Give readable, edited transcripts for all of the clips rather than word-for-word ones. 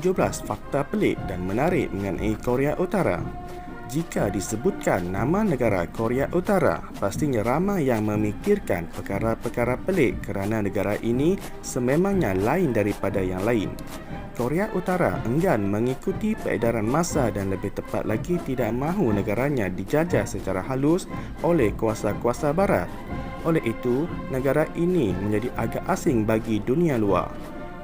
17 fakta pelik dan menarik mengenai Korea Utara. Jika disebutkan nama negara Korea Utara, pastinya ramai yang memikirkan perkara-perkara pelik kerana negara ini sememangnya lain daripada yang lain. Korea Utara enggan mengikuti peredaran masa dan lebih tepat lagi tidak mahu negaranya dijajah secara halus oleh kuasa-kuasa barat. Oleh itu, negara ini menjadi agak asing bagi dunia luar.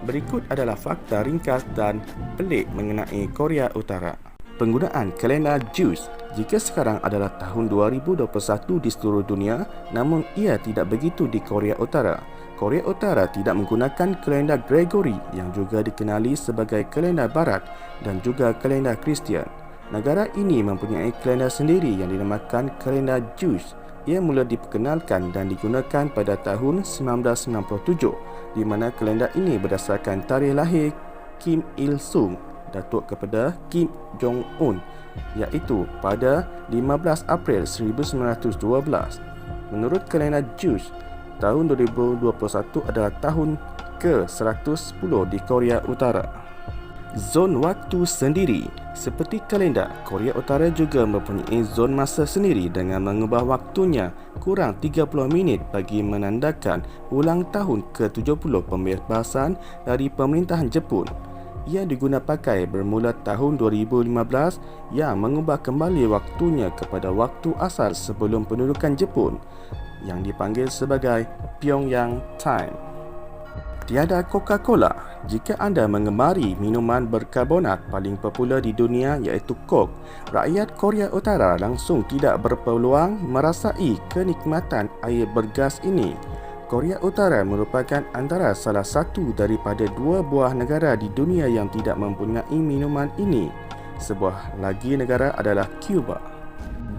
Berikut adalah fakta ringkas dan pelik mengenai Korea Utara. Penggunaan kalender Jews. Jika sekarang adalah tahun 2021 di seluruh dunia, namun ia tidak begitu di Korea Utara. Korea Utara tidak menggunakan kalender Gregory yang juga dikenali sebagai kalender Barat dan juga kalender Kristian. Negara ini mempunyai kalender sendiri yang dinamakan kalender Jews. Ia mula diperkenalkan dan digunakan pada tahun 1997, di mana kalender ini berdasarkan tarikh lahir Kim Il-sung, datuk kepada Kim Jong-un, iaitu pada 15 April 1912. Menurut kalender Jews, tahun 2021 adalah tahun ke-110 di Korea Utara. Zon waktu sendiri. Seperti kalender, Korea Utara juga mempunyai zon masa sendiri dengan mengubah waktunya kurang 30 minit bagi menandakan ulang tahun ke-70 pembebasan dari pemerintahan Jepun. Ia diguna pakai bermula tahun 2015 yang mengubah kembali waktunya kepada waktu asal sebelum pendudukan Jepun yang dipanggil sebagai Pyongyang Time. Tiada Coca-Cola. Jika anda mengemari minuman berkarbonat paling popular di dunia iaitu Coke, rakyat Korea Utara langsung tidak berpeluang merasai kenikmatan air bergas ini. Korea Utara merupakan antara salah satu daripada dua buah negara di dunia yang tidak mempunyai minuman ini. Sebuah lagi negara adalah Cuba.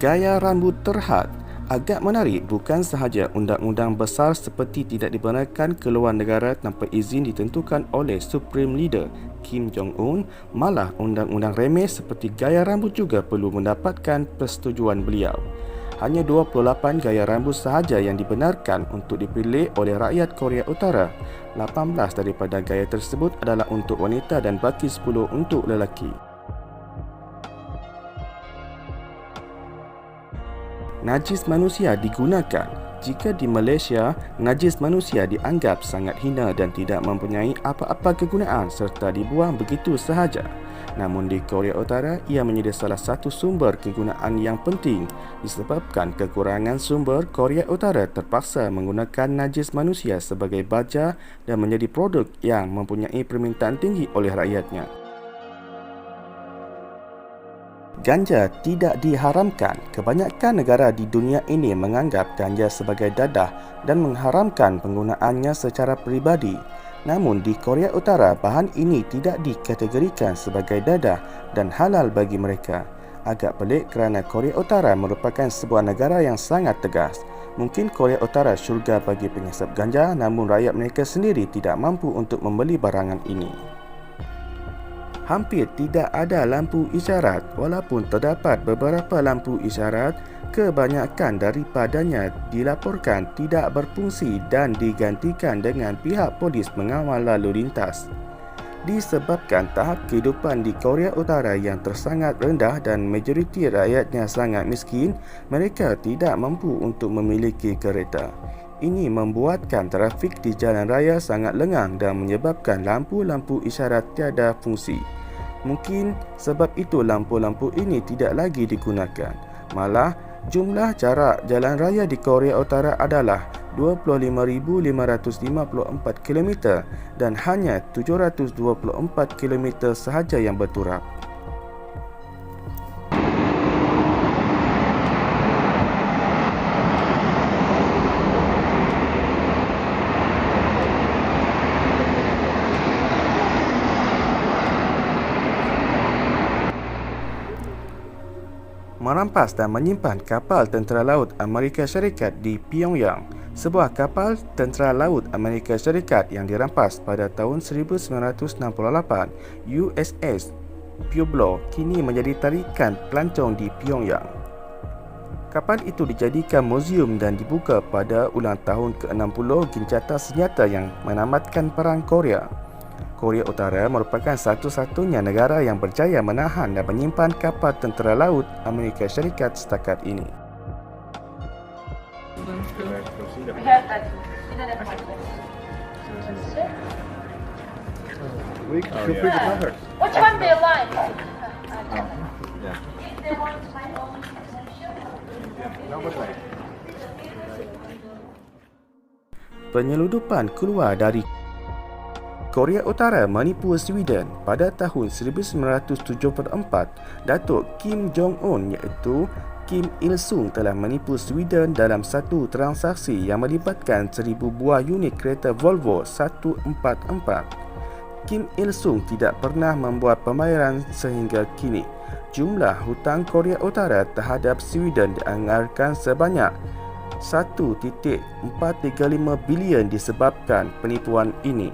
Gaya rambut terhad. Agak menarik, bukan sahaja undang-undang besar seperti tidak dibenarkan keluar negara tanpa izin ditentukan oleh Supreme Leader Kim Jong-un, malah undang-undang remeh seperti gaya rambut juga perlu mendapatkan persetujuan beliau. Hanya 28 gaya rambut sahaja yang dibenarkan untuk dipilih oleh rakyat Korea Utara. 18 daripada gaya tersebut adalah untuk wanita dan baki 10 untuk lelaki. Najis manusia digunakan. Jika di Malaysia, najis manusia dianggap sangat hina dan tidak mempunyai apa-apa kegunaan serta dibuang begitu sahaja. Namun di Korea Utara, ia menjadi salah satu sumber kegunaan yang penting. Disebabkan kekurangan sumber, Korea Utara terpaksa menggunakan najis manusia sebagai baja dan menjadi produk yang mempunyai permintaan tinggi oleh rakyatnya. Ganja tidak diharamkan. Kebanyakan negara di dunia ini menganggap ganja sebagai dadah dan mengharamkan penggunaannya secara peribadi. Namun di Korea Utara, bahan ini tidak dikategorikan sebagai dadah dan halal bagi mereka. Agak pelik kerana Korea Utara merupakan sebuah negara yang sangat tegas. Mungkin Korea Utara syurga bagi pengisap ganja, namun rakyat mereka sendiri tidak mampu untuk membeli barangan ini. Hampir tidak ada lampu isyarat. Walaupun terdapat beberapa lampu isyarat, kebanyakan daripadanya dilaporkan tidak berfungsi dan digantikan dengan pihak polis mengawal lalu lintas. Disebabkan tahap kehidupan di Korea Utara yang tersangat rendah dan majoriti rakyatnya sangat miskin, mereka tidak mampu untuk memiliki kereta. Ini membuatkan trafik di jalan raya sangat lengang dan menyebabkan lampu-lampu isyarat tiada fungsi. Mungkin sebab itu lampu-lampu ini tidak lagi digunakan. Malah, jumlah jarak jalan raya di Korea Utara adalah 25,554 km dan hanya 724 km sahaja yang berturap. Merampas dan menyimpan kapal tentera laut Amerika Syarikat di Pyongyang. Sebuah kapal tentera laut Amerika Syarikat yang dirampas pada tahun 1968, USS Pueblo, kini menjadi tarikan pelancong di Pyongyang. Kapal itu dijadikan muzium dan dibuka pada ulang tahun ke-60 gencatan senjata yang menamatkan Perang Korea. Korea Utara merupakan satu-satunya negara yang berjaya menahan dan menyimpan kapal tentera laut Amerika Syarikat setakat ini. Which one do you like? Penyeludupan keluar dari Korea Utara menipu Sweden pada tahun 1974. Datuk Kim Jong-un iaitu Kim Il-sung telah menipu Sweden dalam satu transaksi yang melibatkan 1,000 buah unit kereta Volvo 144. Kim Il-sung tidak pernah membuat pembayaran sehingga kini. Jumlah hutang Korea Utara terhadap Sweden dianggarkan sebanyak 1.435 bilion disebabkan penipuan ini.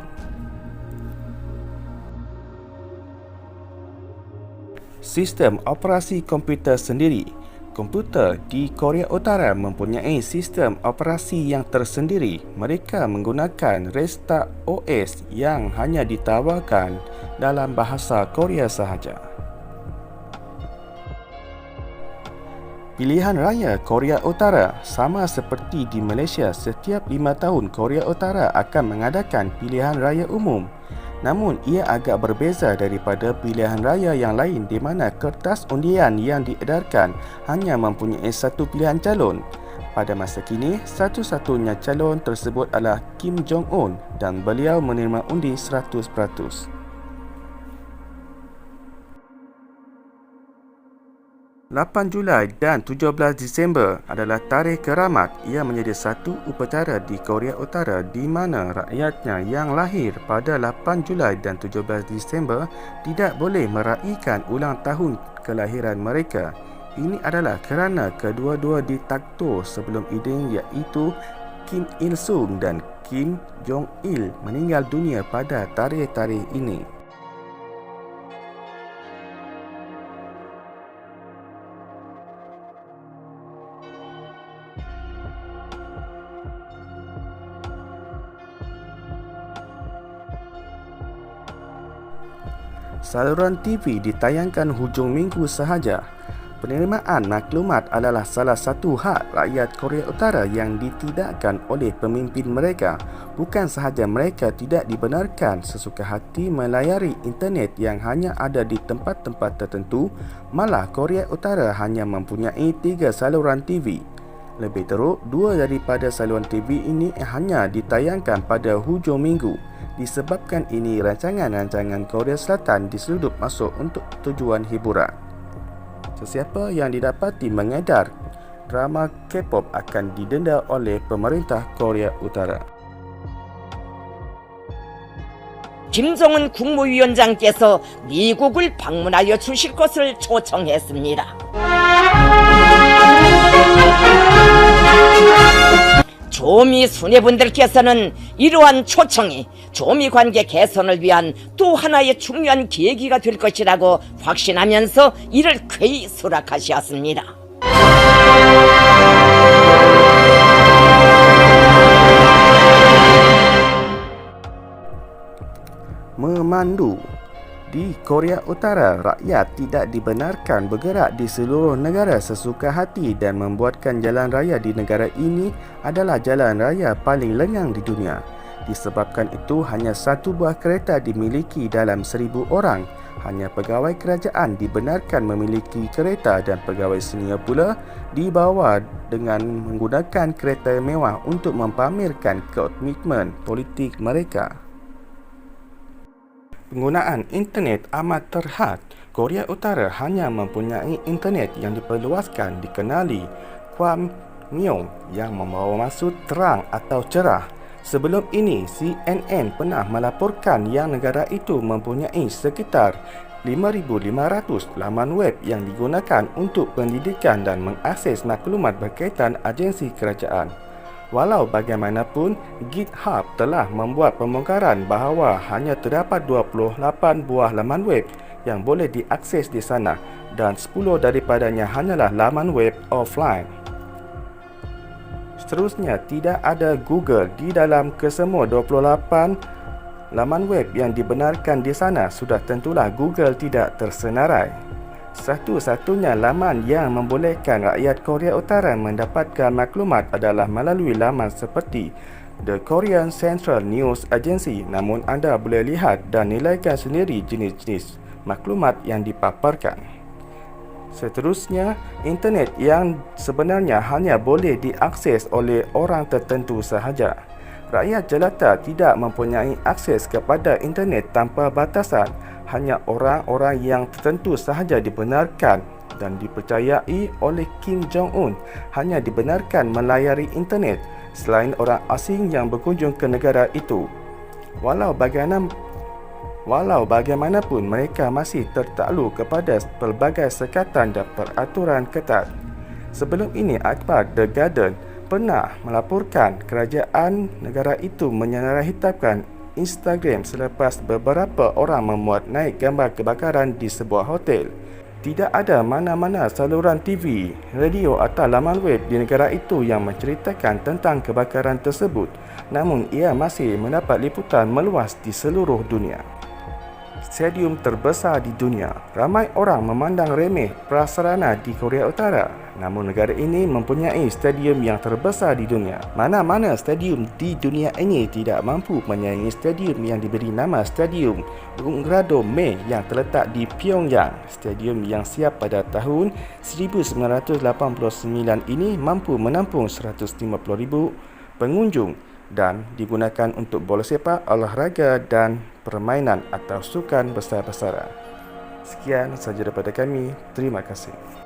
Sistem operasi komputer sendiri. Komputer di Korea Utara mempunyai sistem operasi yang tersendiri. Mereka menggunakan Restart OS yang hanya ditawarkan dalam bahasa Korea sahaja. Pilihan Raya Korea Utara sama seperti di Malaysia, setiap 5 tahun Korea Utara akan mengadakan pilihan raya umum. Namun ia agak berbeza daripada pilihan raya yang lain di mana kertas undian yang diedarkan hanya mempunyai satu pilihan calon. Pada masa kini, satu-satunya calon tersebut adalah Kim Jong-un dan beliau menerima undi 100%. 8 Julai dan 17 Disember adalah tarikh keramat. Ia menjadi satu upacara di Korea Utara di mana rakyatnya yang lahir pada 8 Julai dan 17 Disember tidak boleh meraihkan ulang tahun kelahiran mereka. Ini adalah kerana kedua-dua diktator sebelum ini iaitu Kim Il-sung dan Kim Jong-il meninggal dunia pada tarikh-tarikh ini. Saluran TV ditayangkan hujung minggu sahaja. Penerimaan maklumat adalah salah satu hak rakyat Korea Utara yang ditidakkan oleh pemimpin mereka. Bukan sahaja mereka tidak dibenarkan sesuka hati melayari internet yang hanya ada di tempat-tempat tertentu, malah Korea Utara hanya mempunyai 3 saluran TV. Lebih teruk, 2 daripada saluran TV ini hanya ditayangkan pada hujung minggu. Disebabkan ini, rancangan-rancangan Korea Selatan diseludup masuk untuk tujuan hiburan. Sesiapa yang didapati mengedar drama K-pop akan didenda oleh pemerintah Korea Utara. 김정은 국무위원장께서 미국을 방문하여 주실 것을 초청했습니다. 조미 수뇌분들께서는 이러한 초청이 조미 관계 개선을 위한 또 하나의 중요한 계기가 될 것이라고 확신하면서 이를 쾌히 수락하셨습니다. Memandu. Di Korea Utara, rakyat tidak dibenarkan bergerak di seluruh negara sesuka hati dan membuatkan jalan raya di negara ini adalah jalan raya paling lengang di dunia. Disebabkan itu, hanya satu buah kereta dimiliki dalam 1,000 orang. Hanya pegawai kerajaan dibenarkan memiliki kereta dan pegawai senior pula dibawa dengan menggunakan kereta mewah untuk mempamerkan komitmen politik mereka. Penggunaan internet amat terhad. Korea Utara hanya mempunyai internet yang diperluaskan dikenali Kwangmyong yang membawa maksud terang atau cerah. Sebelum ini, CNN pernah melaporkan yang negara itu mempunyai sekitar 5,500 laman web yang digunakan untuk pendidikan dan mengakses maklumat berkaitan agensi kerajaan. Walau bagaimanapun, GitHub telah membuat pembongkaran bahawa hanya terdapat 28 buah laman web yang boleh diakses di sana dan 10 daripadanya hanyalah laman web offline. Seterusnya, tidak ada Google di dalam kesemua 28 Laman web yang dibenarkan di sana sudah tentulah Google tidak tersenarai. Satu-satunya laman yang membolehkan rakyat Korea Utara mendapatkan maklumat adalah melalui laman seperti The Korean Central News Agency. Namun anda boleh lihat dan nilaikan sendiri jenis-jenis maklumat yang dipaparkan. Seterusnya, internet yang sebenarnya hanya boleh diakses oleh orang tertentu sahaja. Rakyat jelata tidak mempunyai akses kepada internet tanpa batasan. Hanya orang-orang yang tertentu sahaja dibenarkan dan dipercayai oleh Kim Jong-un hanya dibenarkan melayari internet selain orang asing yang berkunjung ke negara itu. Walau bagaimanapun mereka masih tertakluk kepada pelbagai sekatan dan peraturan ketat. Sebelum ini, akhbar The Guardian pernah melaporkan kerajaan negara itu menyenaraihitamkan Instagram selepas beberapa orang memuat naik gambar kebakaran di sebuah hotel. Tidak ada mana-mana saluran TV, radio atau laman web di negara itu yang menceritakan tentang kebakaran tersebut. Namun ia masih mendapat liputan meluas di seluruh dunia. Stadium terbesar di dunia. Ramai orang memandang remeh prasarana di Korea Utara. Namun negara ini mempunyai stadium yang terbesar di dunia. Mana-mana stadium di dunia ini tidak mampu menyaingi stadium yang diberi nama Stadium Ungradome yang terletak di Pyongyang. Stadium yang siap pada tahun 1989 ini mampu menampung 150,000 pengunjung dan digunakan untuk bola sepak, olahraga dan permainan atau sukan besar-besaran. Sekian sahaja daripada kami. Terima kasih.